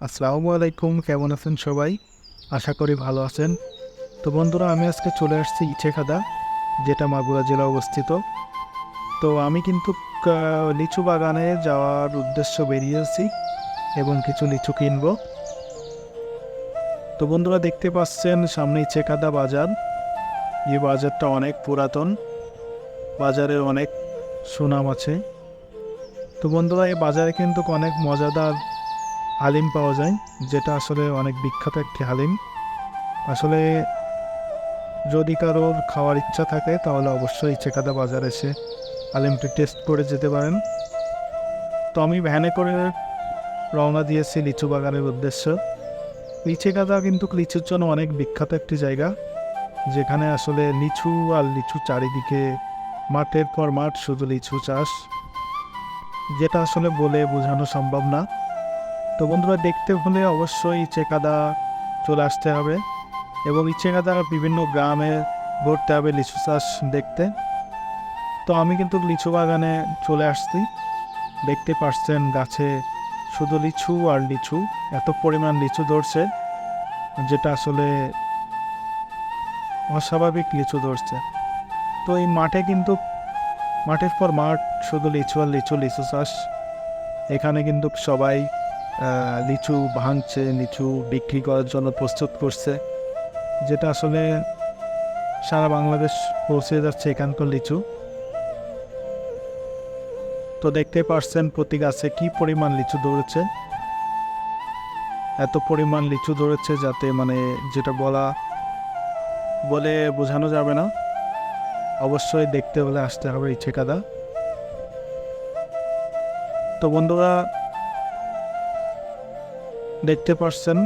আসসালামু আলাইকুম, কেমন আছেন সবাই? আশা করি ভালো আছেন। তো বন্ধুরা, আমি আজকে চলে আসছি ইটেখাদা, যেটা মাগুরা জেলা অবস্থিত। তো আমি কিন্তু লিচু বাগানে যাওয়ার উদ্দেশ্য বেরিয়েছি এবং কিছু লিচু কিনবো। তো বন্ধুরা, দেখতে পাচ্ছেন সামনে ইটেখাদা বাজার। এই বাজারটা অনেক পুরাতন, বাজারের অনেক সুনাম আছে। তো বন্ধুরা, এই বাজারে কিন্তু অনেক মজাদার হালিম পাওয়া যায়, যেটা আসলে অনেক বিখ্যাত একটি হালিম। আসলে যদি কারোর খাওয়ার ইচ্ছা থাকে তাহলে অবশ্যই ইটেখাদা বাজার এসে হালিমটি টেস্ট করে যেতে পারেন। তো আমি ভ্যানে করে রওনা দিয়েছি লিচু বাগানের উদ্দেশ্য। ইটেখাদা কিন্তু লিচুর জন্য অনেক বিখ্যাত একটি জায়গা, যেখানে আসলে লিচু আর লিচু চারিদিকে, মাঠের পর মাঠ শুধু লিচু চাষ, যেটা আসলে বলে বোঝানো সম্ভব না। তো বন্ধুরা, দেখতে হলে অবশ্যই ইটেখাদা চলে আসতে হবে এবং ইটেখাদার বিভিন্ন গ্রামে ঘুরতে হবে লিচু চাষ দেখতে। তো আমি কিন্তু লিচু বাগানে চলে আসছি। দেখতে পাচ্ছেন গাছে শুধু লিচু আর লিচু, এত পরিমাণ লিচু ধরছে, যেটা আসলে অস্বাভাবিক লিচু ধরছে। তো এই মাঠে কিন্তু মাঠের পর মাঠ শুধু লিচু আর লিচু, লিচু চাষ। এখানে কিন্তু সবাই লিচু ভাঙছে, লিচু বিক্রি করার জন্য প্রস্তুত করছে, যেটা আসলে সারা বাংলাদেশ পৌঁছে যাচ্ছে এখানকার লিচু। তো দেখতে পাচ্ছেন প্রতি গাছে কি পরিমাণ লিচু ধরেছে, এত পরিমাণ লিচু ধরেছে যাতে যেটা বলে বোঝানো যাবে না। অবশ্যই দেখতে হলে আসতে হবে ইটেখাদা। তো বন্ধুরা, দেখতে পাচ্ছেন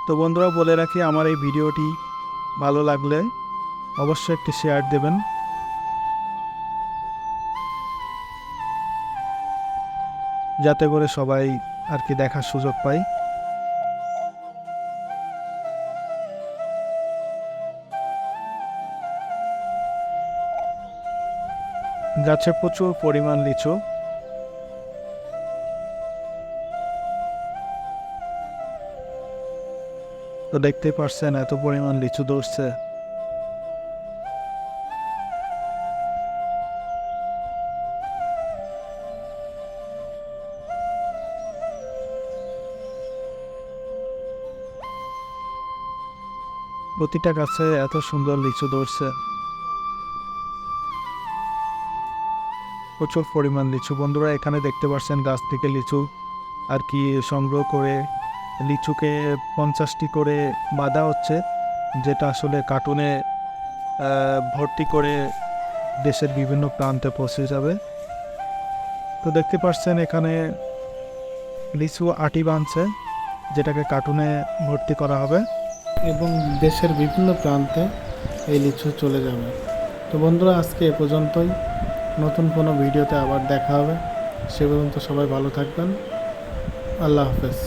তো বন্ধুরা, বলে রাখি, আমার এই ভিডিওটি ভালো লাগলে অবশ্যই একটি শেয়ার দেবেন, যাতে করে সবাই আর কি দেখার সুযোগ পায়। গাছে প্রচুর পরিমাণ লিচু। তো দেখতেই পাচ্ছেন এত পরিমাণ লিচু ধরছে। প্রতিটা গাছে এত সুন্দর লিচু ধরছে, প্রচুর পরিমাণ লিচু। বন্ধুরা, এখানে দেখতে পাচ্ছেন গাছ থেকে লিচু আর কি সংগ্রহ করে লিচুকে 50টি করে বাঁধা হচ্ছে, যেটা আসলে কার্টুনে ভর্তি করে দেশের বিভিন্ন প্রান্তে পৌঁছে যাবে। তো দেখতে পাচ্ছেন এখানে লিচু আটি বাঁধছে, যেটাকে কার্টুনে ভর্তি করা হবে এবং দেশের বিভিন্ন প্রান্তে এই লিচু চলে যাবে। তো বন্ধুরা, আজকে এ পর্যন্তই। নতুন কোনো ভিডিওতে আবার দেখা হবে। সে পর্যন্ত সবাই ভালো থাকবেন। আল্লাহ হাফেজ।